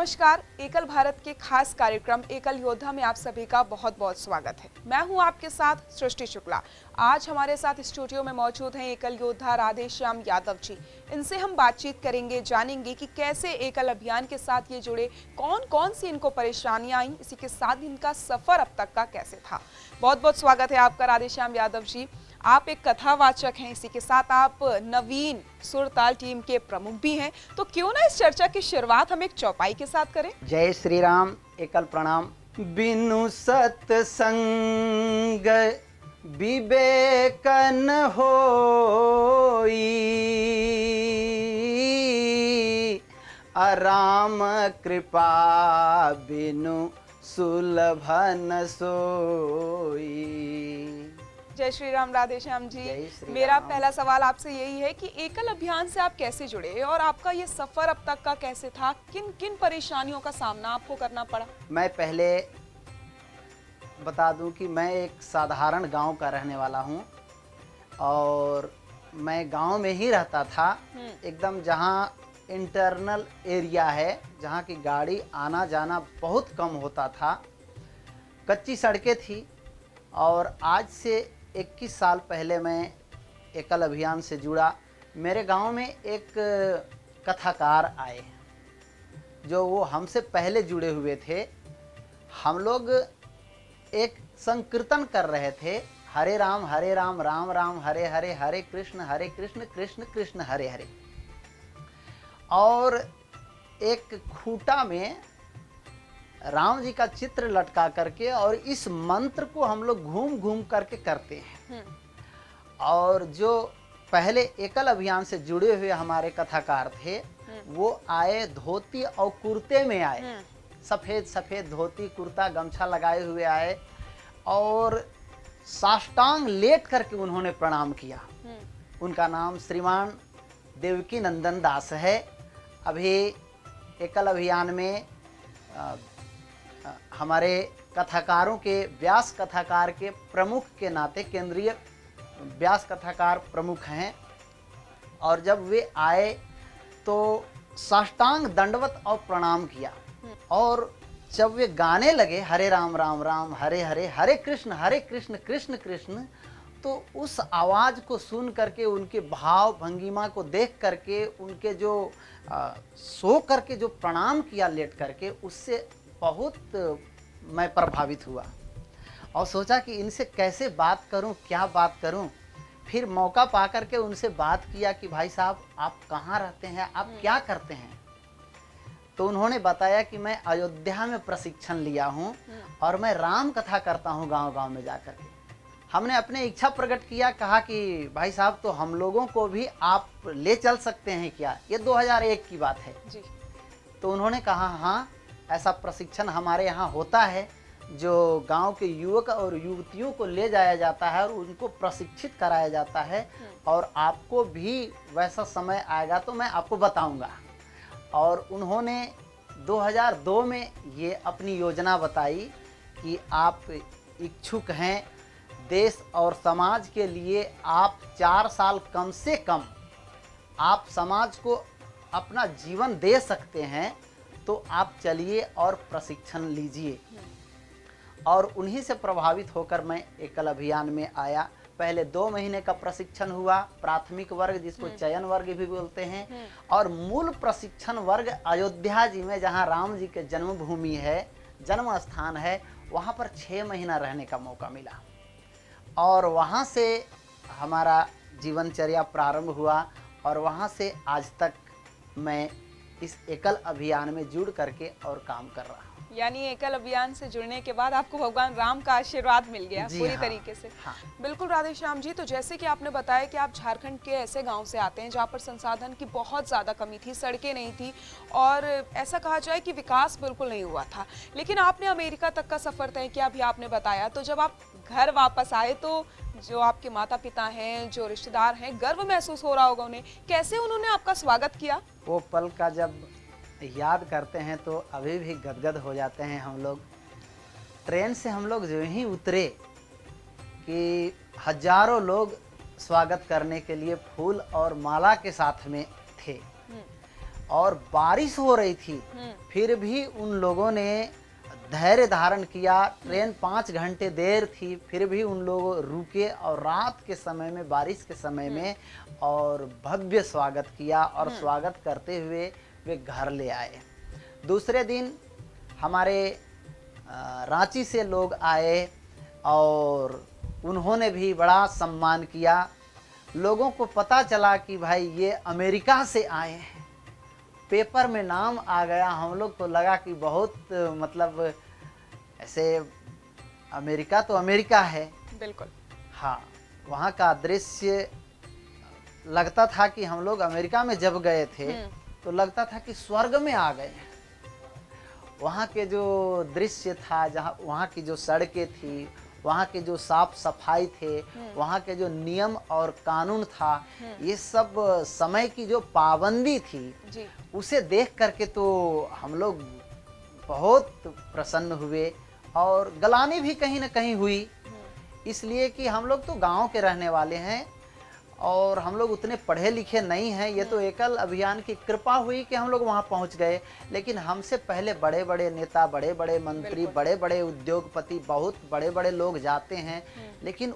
नमस्कार। एकल भारत के खास कार्यक्रम एकल योद्धा में आप सभी का बहुत बहुत स्वागत है। मैं हूं आपके साथ सृष्टि शुक्ला। आज हमारे साथ स्टूडियो में मौजूद हैं एकल योद्धा राधेश्याम यादव जी। इनसे हम बातचीत करेंगे, जानेंगे कि कैसे एकल अभियान के साथ ये जुड़े, कौन कौन सी इनको परेशानियां आई, इसी के साथ इनका सफर अब तक का कैसे था। बहुत बहुत स्वागत है आपका राधेश्याम यादव जी। आप एक कथावाचक हैं, इसी के साथ आप नवीन सुरताल टीम के प्रमुख भी हैं। तो क्यों ना इस चर्चा की शुरुआत हम एक चौपाई के साथ करें। जय श्री राम। एकल प्रणाम। बिनु सत्संग विवेकन होई, अराम कृपा बिनु सुलभन सोई। जय श्री राम राधेश्याम जी। जय श्री मेरा राम। पहला सवाल आपसे यही है कि एकल अभियान से आप कैसे जुड़े और आपका ये सफर अब तक का कैसे था, किन किन परेशानियों का सामना आपको करना पड़ा। मैं पहले बता दूं कि मैं एक साधारण गांव का रहने वाला हूं और मैं गांव में ही रहता था, एकदम जहां इंटरनल एरिया है, जहां की गाड़ी आना जाना बहुत कम होता था, कच्ची सड़कें थी। और आज से 21 साल पहले मैं एकल अभियान से जुड़ा। मेरे गांव में एक कथाकार आए जो वो हमसे पहले जुड़े हुए थे। हम लोग एक संकीर्तन कर रहे थे, हरे राम राम राम हरे हरे, हरे कृष्ण कृष्ण कृष्ण हरे हरे। और एक खूंटा में राम जी का चित्र लटका करके और इस मंत्र को हम लोग घूम घूम करके करते हैं। और जो पहले एकल अभियान से जुड़े हुए हमारे कथाकार थे वो आए, धोती और कुर्ते में आए, सफ़ेद सफ़ेद धोती कुर्ता गमछा लगाए हुए आए और साष्टांग लेट करके उन्होंने प्रणाम किया। उनका नाम श्रीमान देवकी नंदन दास है। अभी एकल अभियान में हमारे कथाकारों के, व्यास कथाकार के प्रमुख के नाते केंद्रीय व्यास कथाकार प्रमुख हैं। और जब वे आए तो साष्टांग दंडवत और प्रणाम किया। और जब वे गाने लगे हरे राम राम हरे हरे, हरे कृष्ण कृष्ण कृष्ण, तो उस आवाज़ को सुन करके, उनके भाव भंगिमा को देख करके, उनके जो सो करके जो प्रणाम किया लेट करके, उससे बहुत मैं प्रभावित हुआ और सोचा कि इनसे कैसे बात करूं, क्या बात करूं। फिर मौका पा करके उनसे बात किया कि भाई साहब आप कहाँ रहते हैं, आप क्या करते हैं। तो उन्होंने बताया कि मैं अयोध्या में प्रशिक्षण लिया हूं और मैं राम कथा करता हूं गांव गांव में जाकर के। हमने अपने इच्छा प्रकट किया, कहा कि भाई साहब तो हम लोगों को भी आप ले चल सकते हैं क्या। ये 2001 की बात है जी। तो उन्होंने कहा हाँ, ऐसा प्रशिक्षण हमारे यहाँ होता है, जो गांव के युवक और युवतियों को ले जाया जाता है और उनको प्रशिक्षित कराया जाता है। और आपको भी वैसा समय आएगा तो मैं आपको बताऊंगा। और उन्होंने 2002 में ये अपनी योजना बताई कि आप इच्छुक हैं, देश और समाज के लिए आप 4 साल कम से कम आप समाज को अपना जीवन दे सकते हैं, तो आप चलिए और प्रशिक्षण लीजिए। और उन्हीं से प्रभावित होकर मैं एकल अभियान में आया। पहले 2 महीने का प्रशिक्षण हुआ, प्राथमिक वर्ग जिसको चयन वर्ग भी बोलते हैं, और मूल प्रशिक्षण वर्ग अयोध्या जी में, जहां राम जी के जन्मभूमि है, जन्म स्थान है, वहां पर 6 महीना रहने का मौका मिला। और वहां से हमारा जीवनचर्या प्रारंभ हुआ और वहां से आज तक मैं इस एकल अभियान में जुड़ करके और काम कर रहा हूँ। यानी एकल अभियान से जुड़ने के बाद आपको भगवान राम का आशीर्वाद मिल गया पूरी तरीके से। हाँ। बिल्कुल राधेश्याम जी, तो जैसे कि आपने बताया कि आप झारखंड के ऐसे गांव से आते हैं जहां पर संसाधन की बहुत ज़्यादा कमी थी, सड़कें नहीं थी और ऐसा कहा जाए कि विकास बिल्कुल नहीं हुआ था। लेकिन आपने अमेरिका तक का सफ़र तय किया, अभी आपने बताया। तो जब आप घर वापस आए तो जो आपके माता पिता हैं, जो रिश्तेदार हैं, गर्व महसूस हो रहा होगा उन्हें। कैसे उन्होंने आपका स्वागत किया? वो पल का जब याद करते हैं तो अभी भी गदगद हो जाते हैं हम लोग। ट्रेन से हम लोग जो ही उतरे कि हजारों लोग स्वागत करने के लिए फूल और माला के साथ में थे। और बारिश हो रही थी, फिर भी उन लोगों ने धैर्य धारण किया। ट्रेन 5 घंटे देर थी, फिर भी उन लोग रुके और रात के समय में, बारिश के समय में, और भव्य स्वागत किया और स्वागत करते हुए वे घर ले आए। दूसरे दिन हमारे रांची से लोग आए और उन्होंने भी बड़ा सम्मान किया। लोगों को पता चला कि भाई ये अमेरिका से आए हैं, पेपर में नाम आ गया। हम लोग को लगा कि बहुत मतलब ऐसे अमेरिका तो अमेरिका है, बिल्कुल। हाँ, वहाँ का दृश्य लगता था कि हम लोग अमेरिका में जब गए थे तो लगता था कि स्वर्ग में आ गए। वहाँ के जो दृश्य था, जहाँ वहाँ की जो सड़कें थी, वहाँ के जो साफ सफाई थे, वहाँ के जो नियम और कानून था, ये सब समय की जो पाबंदी थी जी। उसे देख करके तो हम लोग बहुत प्रसन्न हुए और गलानी भी कहीं ना कहीं हुई, इसलिए कि हम लोग तो गांव के रहने वाले हैं और हम लोग उतने पढ़े लिखे नहीं हैं। ये तो एकल अभियान की कृपा हुई कि हम लोग वहाँ पहुँच गए, लेकिन हमसे पहले बड़े बड़े नेता, बड़े बड़े मंत्री, बड़े बड़े उद्योगपति, बहुत बड़े बड़े लोग जाते हैं, लेकिन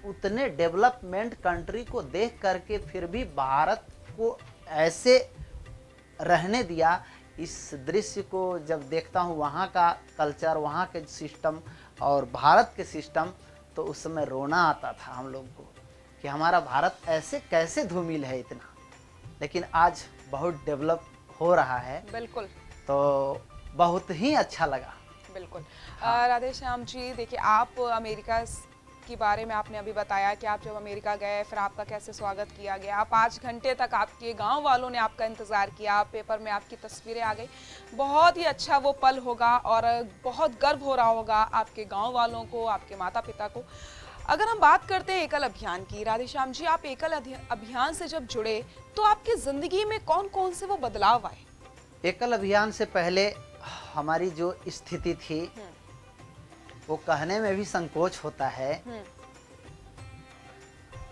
उतने डेवलपमेंट कंट्री को देख करके फिर भी भारत को ऐसे रहने दिया। इस दृश्य को जब देखता हूँ, वहाँ का कल्चर, वहाँ के सिस्टम और भारत के सिस्टम, तो उस समय रोना आता था हम लोग को कि हमारा भारत ऐसे कैसे धूमिल है इतना, लेकिन आज बहुत डेवलप हो रहा है। बिल्कुल। तो बहुत ही अच्छा लगा। बिल्कुल। राधे श्याम जी, देखिए आप अमेरिका के बारे में आपने अभी बताया कि आप जब अमेरिका गए फिर आपका कैसे स्वागत किया गया। 5 घंटे तक आपके गांव वालों ने आपका इंतज़ार किया, पेपर में आपकी तस्वीरें आ गई। बहुत ही अच्छा वो पल होगा और बहुत गर्व हो रहा होगा आपके गांव वालों को, आपके माता पिता को। अगर हम बात करते हैं एकल अभियान की, राधे श्याम जी, आप एकल अभियान से जब जुड़े तो आपकी ज़िंदगी में कौन कौन से वो बदलाव आए? एकल अभियान से पहले हमारी जो स्थिति थी वो कहने में भी संकोच होता है।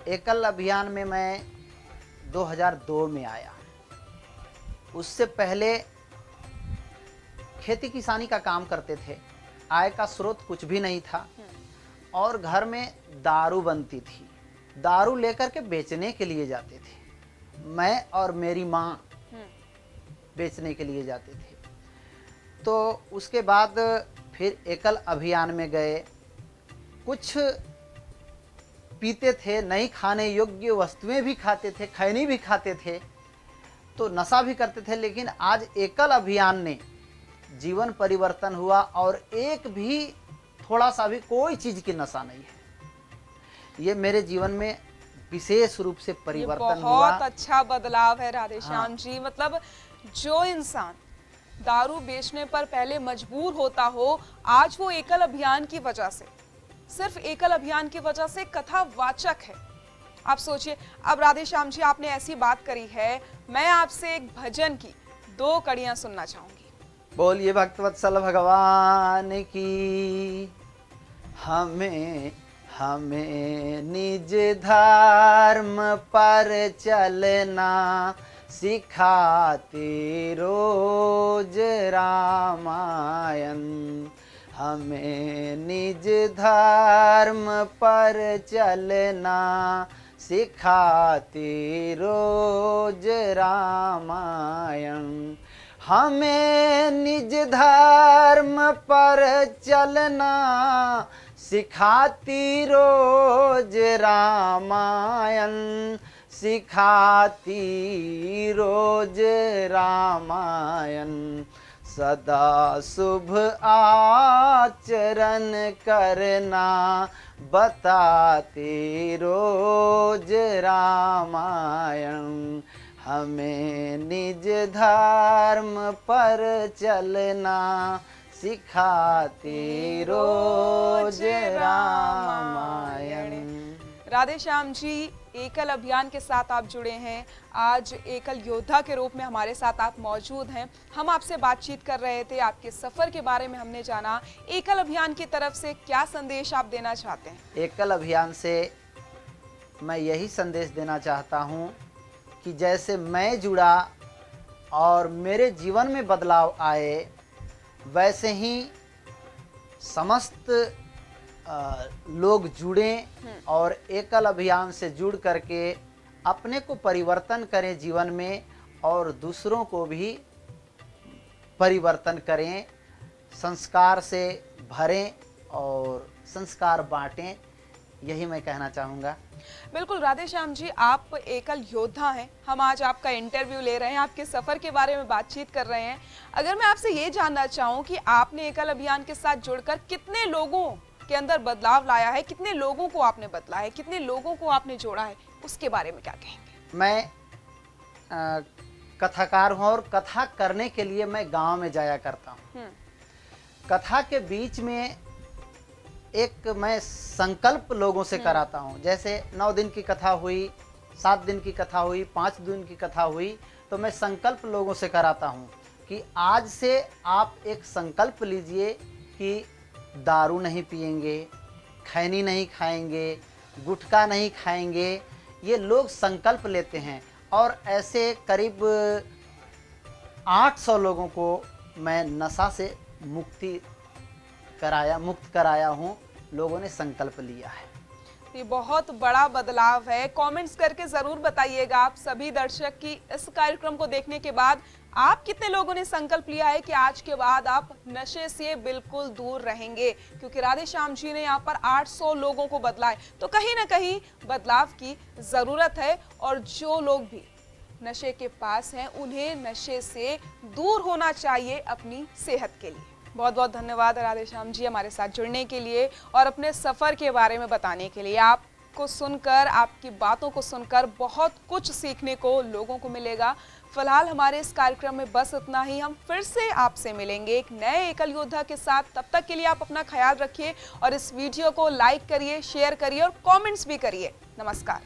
एकल अभियान में मैं 2002 में आया। उससे पहले खेती किसानी का काम करते थे, आय का स्रोत कुछ भी नहीं था और घर में दारू बनती थी। दारू लेकर के बेचने के लिए जाते थे, मैं और मेरी माँ बेचने के लिए जाते थे। तो उसके बाद फिर एकल अभियान में गए। कुछ पीते थे, नहीं खाने योग्य वस्तुएं भी खाते थे, खैनी भी खाते थे, तो नशा भी करते थे। लेकिन आज एकल अभियान ने जीवन परिवर्तन हुआ और एक भी थोड़ा सा भी कोई चीज़ की नशा नहीं है। ये मेरे जीवन में विशेष रूप से परिवर्तन हुआ। बहुत अच्छा बदलाव है राधे श्याम जी। मतलब जो इंसान दारू बेचने पर पहले मजबूर होता हो, आज वो एकल अभियान की वजह से, सिर्फ एकल अभियान की वजह से कथावाचक है। आप सोचिए, अब राधे श्याम जी आपने ऐसी बात करी है, मैं आपसे एक भजन की 2 कड़ियां सुनना चाहूंगी। बोलिए भक्तवत्सल भगवान की। हमें निज धर्म पर चलना सिखाती रोज रामायण। हमें निज धर्म पर चलना सिखाती रोज रामायण। हमें निज धर्म पर चलना सिखाती रोज रामायण। सिखाती रोज रामायण। सदा शुभ आचरण करना बताती रोज रामायण। हमें निज धर्म पर चलना सिखाती रोज रामायण। राधे श्याम जी, एकल अभियान के साथ आप जुड़े हैं, आज एकल योद्धा के रूप में हमारे साथ आप मौजूद हैं। हम आपसे बातचीत कर रहे थे, आपके सफ़र के बारे में हमने जाना। एकल अभियान की तरफ से क्या संदेश आप देना चाहते हैं? एकल अभियान से मैं यही संदेश देना चाहता हूँ कि जैसे मैं जुड़ा और मेरे जीवन में बदलाव आए, वैसे ही समस्त लोग जुड़ें और एकल अभियान से जुड़ करके अपने को परिवर्तन करें जीवन में और दूसरों को भी परिवर्तन करें, संस्कार से भरें और संस्कार बांटें, यही मैं कहना चाहूँगा। बिल्कुल राधेश्याम जी, आप एकल योद्धा हैं। हम आज आपका इंटरव्यू ले रहे हैं, आपके सफ़र के बारे में बातचीत कर रहे हैं। अगर मैं आपसे ये जानना चाहूँ कि आपने एकल अभियान के साथ जुड़कर कितने लोगों के अंदर बदलाव लाया है, कितने लोगों को आपने बदला है, कितने लोगों को आपने जोड़ा है, उसके बारे में क्या कहेंगे? मैं कथाकार हूँ और कथा करने के लिए मैं गांव में जाया करता हूँ। कथा के बीच में एक मैं संकल्प लोगों से कराता हूँ। जैसे 9 दिन की कथा हुई, 7 दिन की कथा हुई, 5 दिन की कथा हुई, तो मैं संकल्प लोगों से कराता हूँ कि आज से आप एक संकल्प लीजिए कि दारू नहीं पिएंगे, खैनी नहीं खाएंगे, गुटखा नहीं खाएंगे। ये लोग संकल्प लेते हैं और ऐसे करीब 800 लोगों को मैं नशा से मुक्त कराया हूँ। लोगों ने संकल्प लिया है। ये बहुत बड़ा बदलाव है। कमेंट्स करके ज़रूर बताइएगा आप सभी दर्शक की इस कार्यक्रम को देखने के बाद आप कितने लोगों ने संकल्प लिया है कि आज के बाद आप नशे से बिल्कुल दूर रहेंगे, क्योंकि राधेश्याम जी ने यहाँ पर 800 लोगों को बदला है। तो कहीं ना कहीं बदलाव की ज़रूरत है और जो लोग भी नशे के पास हैं उन्हें नशे से दूर होना चाहिए अपनी सेहत के लिए। बहुत बहुत धन्यवाद राधेश्याम जी हमारे साथ जुड़ने के लिए और अपने सफ़र के बारे में बताने के लिए। आपको सुनकर, आपकी बातों को सुनकर बहुत कुछ सीखने को लोगों को मिलेगा। फिलहाल हमारे इस कार्यक्रम में बस इतना ही। हम फिर से आपसे मिलेंगे एक नए एकल योद्धा के साथ। तब तक के लिए आप अपना ख्याल रखिए और इस वीडियो को लाइक करिए, शेयर करिए और कमेंट्स भी करिए। नमस्कार।